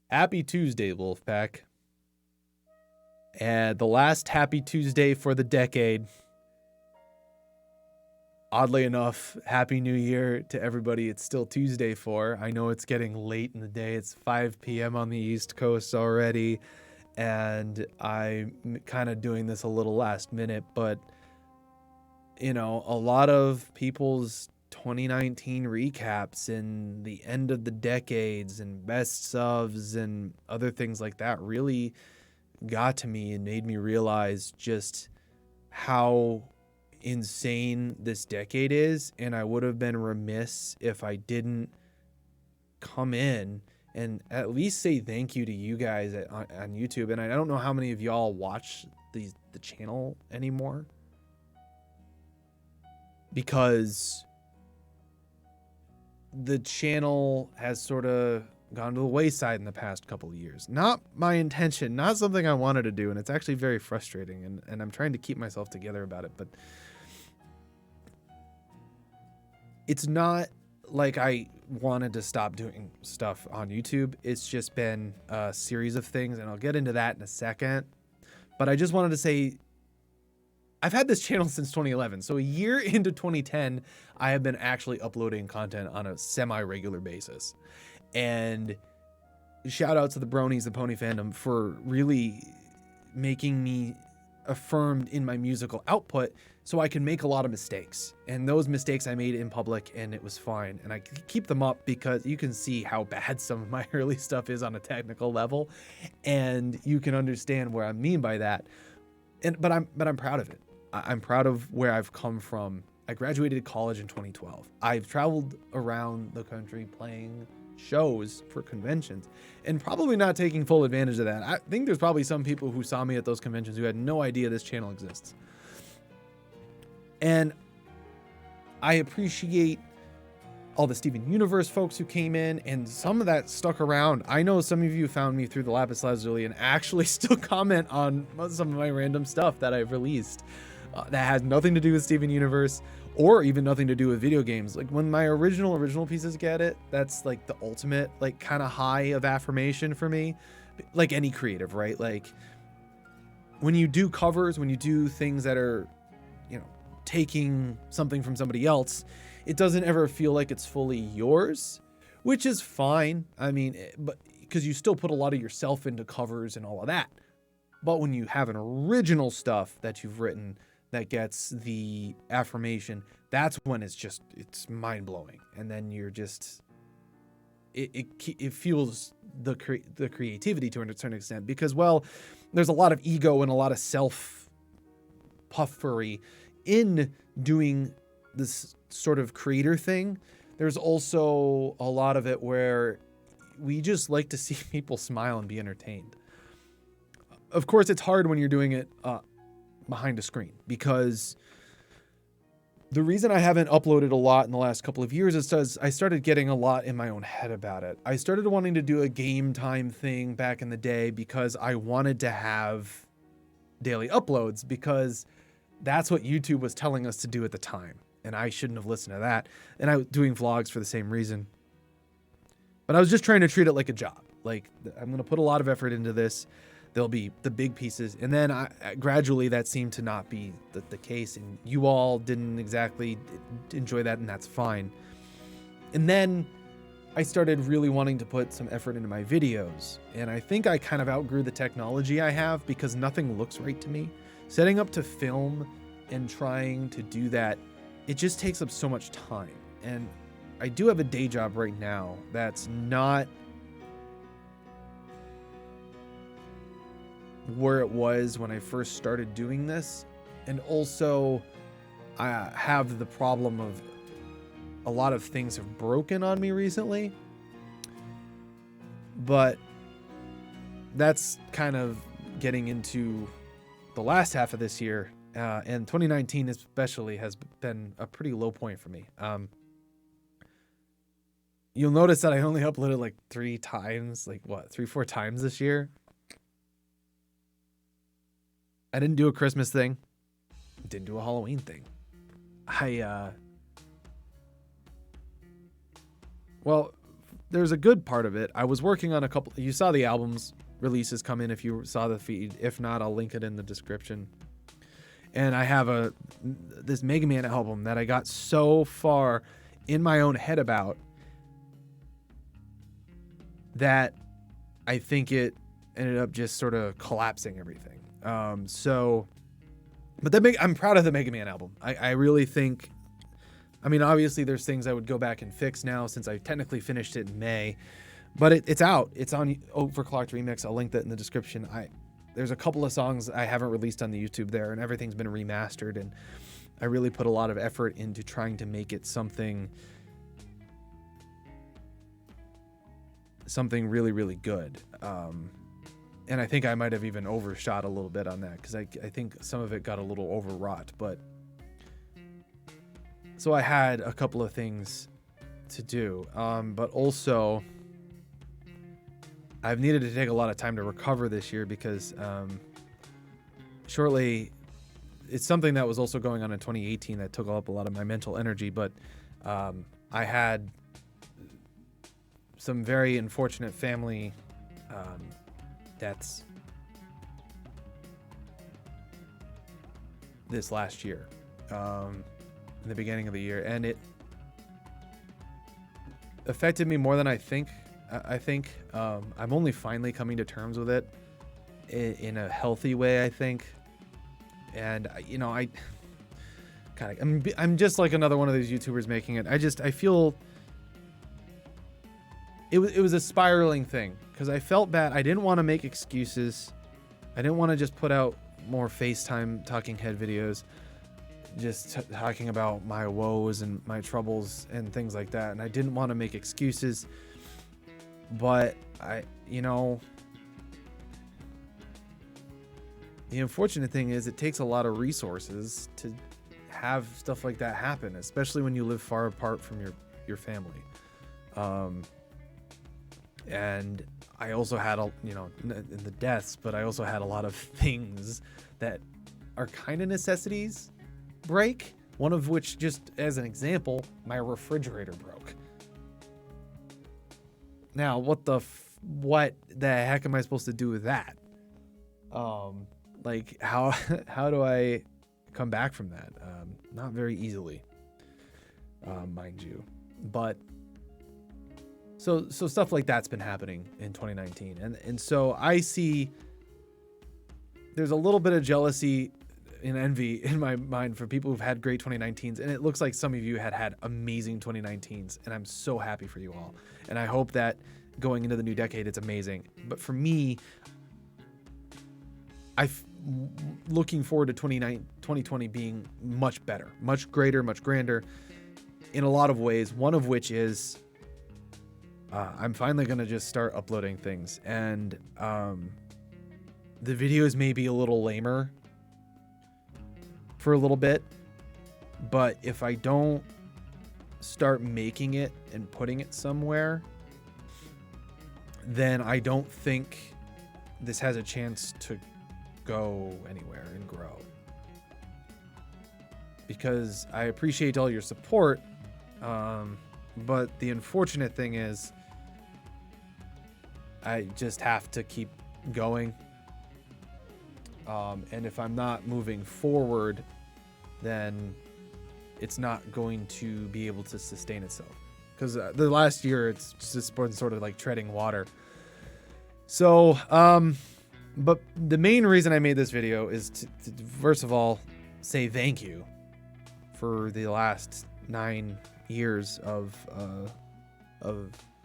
Happy Tuesday, Wolfpack. And the last Happy Tuesday for the decade. Oddly enough, Happy New Year to everybody it's still Tuesday for. I know it's getting late in the day. It's 5 p.m. on the East Coast already. And I'm kind of doing this a little last minute. But, you know, a lot of people's 2019 recaps and the end of the decades and best ofs and other things like that really got to me and made me realize just how insane this decade is. And I would have been remiss if I didn't come in and at least say thank you to you guys on YouTube. And I don't know how many of y'all watch the channel anymore, because the channel has sort of gone to the wayside in the past couple of years. Not my intention, not something I wanted to do, and it's actually very frustrating, and I'm trying to keep myself together about it, but it's not like I wanted to stop doing stuff on YouTube. It's just been a series of things, and I'll get into that in a second. But I just wanted to say, I've had this channel since 2011. So a year into 2010, I have been actually uploading content on a semi-regular basis. And shout out to the bronies, the pony fandom, for really making me affirmed in my musical output so I can make a lot of mistakes. And those mistakes I made in public, and it was fine. And I keep them up because you can see how bad some of my early stuff is on a technical level. And you can understand what I mean by that. But I'm proud of it. I'm proud of where I've come from. I graduated college in 2012. I've traveled around the country playing shows for conventions and probably not taking full advantage of that. I think there's probably some people who saw me at those conventions who had no idea this channel exists. And I appreciate all the Steven Universe folks who came in, and some of that stuck around. I know some of you found me through the Lapis Lazuli and actually still comment on some of my random stuff that I've released that has nothing to do with Steven Universe or even nothing to do with video games. Like when my original pieces get it, that's like the ultimate like kind of high of affirmation for me. Like any creative, right? Like when you do covers, when you do things that are, you know, taking something from somebody else, it doesn't ever feel like it's fully yours, which is fine. I mean, but because you still put a lot of yourself into covers and all of that. But when you have an original stuff that you've written that gets the affirmation, that's when it's mind blowing. And then you're just, it fuels the creativity to a certain extent, because, well, there's a lot of ego and a lot of self puffery in doing this sort of creator thing. There's also a lot of it where we just like to see people smile and be entertained. Of course, it's hard when you're doing it behind a screen, because the reason I haven't uploaded a lot in the last couple of years is because I started getting a lot in my own head about it. I started wanting to do a game time thing back in the day because I wanted to have daily uploads, because that's what YouTube was telling us to do at the time. And I shouldn't have listened to that. And I was doing vlogs for the same reason. But I was just trying to treat it like a job. Like, I'm going to put a lot of effort into this. There'll be the big pieces. And then gradually that seemed to not be the case. And you all didn't exactly enjoy that, and that's fine. And then I started really wanting to put some effort into my videos. And I think I kind of outgrew the technology I have, because nothing looks right to me. Setting up to film and trying to do that, it just takes up so much time. And I do have a day job right now that's not where it was when I first started doing this. And also I have the problem of a lot of things have broken on me recently, but that's kind of getting into the last half of this year. And 2019 especially has been a pretty low point for me. You'll notice that I only uploaded like 3 times, like what, 3-4 times this year. I didn't do a Christmas thing. Didn't do a Halloween thing. Well, there's a good part of it. I was working on a couple. You saw the albums releases come in if you saw the feed. If not, I'll link it in the description. And I have this Mega Man album that I got so far in my own head about that I think it ended up just sort of collapsing everything. I'm proud of the Mega Man album. I really think, I mean, obviously there's things I would go back and fix now since I technically finished it in May, but it's out. It's on Overclocked Remix. I'll link that in the description. There's a couple of songs I haven't released on the YouTube there, and everything's been remastered, and I really put a lot of effort into trying to make it something really, really good. And I think I might have even overshot a little bit on that because I think some of it got a little overwrought. But so I had a couple of things to do, but also I've needed to take a lot of time to recover this year because shortly, it's something that was also going on in 2018 that took up a lot of my mental energy. But I had some very unfortunate family deaths this last year, in the beginning of the year, and it affected me more than I think. I'm only finally coming to terms with it in a healthy way, I think. And I'm just like another one of these YouTubers making it. I feel it was a spiraling thing because I felt bad. I didn't want to make excuses. I didn't want to just put out more FaceTime talking head videos, just talking about my woes and my troubles and things like that. And I didn't want to make excuses, but the unfortunate thing is it takes a lot of resources to have stuff like that happen, especially when you live far apart from your family. And I also had in the deaths, but I also had a lot of things that are kind of necessities break. One of which, just as an example, my refrigerator broke. Now, what the heck am I supposed to do with that? Like how do I come back from that? Not very easily, mind you. But so stuff like that's been happening in 2019, and so I see there's a little bit of jealousy and envy in my mind for people who've had great 2019s, and it looks like some of you had amazing 2019s, and I'm so happy for you all, and I hope that going into the new decade it's amazing. But for me, I'm looking forward to 2020 being much better, much greater, much grander in a lot of ways, one of which is I'm finally going to just start uploading things, and the videos may be a little lamer for a little bit, but if I don't start making it and putting it somewhere, then I don't think this has a chance to go anywhere and grow. Because I appreciate all your support, but the unfortunate thing is I just have to keep going. And if I'm not moving forward, then it's not going to be able to sustain itself. Because the last year, it's just been sort of like treading water. So, but the main reason I made this video is to first of all, say thank you for the last 9 years of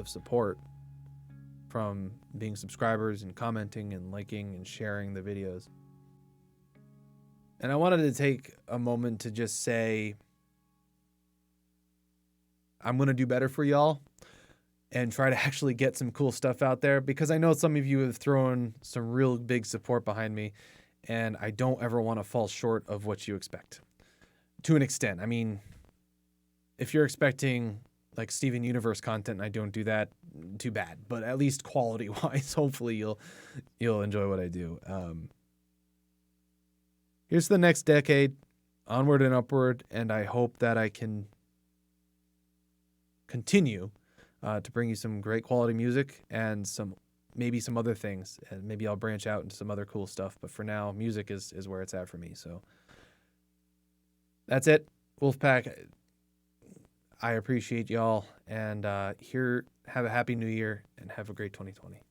support, from being subscribers and commenting and liking and sharing the videos. And I wanted to take a moment to just say, I'm going to do better for y'all and try to actually get some cool stuff out there, because I know some of you have thrown some real big support behind me, and I don't ever want to fall short of what you expect. To an extent. I mean, if you're expecting like Steven Universe content and I don't do that, too bad. But at least quality-wise, hopefully you'll enjoy what I do. Here's the next decade, onward and upward, and I hope that I can continue to bring you some great quality music and maybe some other things. And maybe I'll branch out into some other cool stuff. But for now, music is where it's at for me. So that's it. Wolfpack, I appreciate y'all. And have a happy new year and have a great 2020.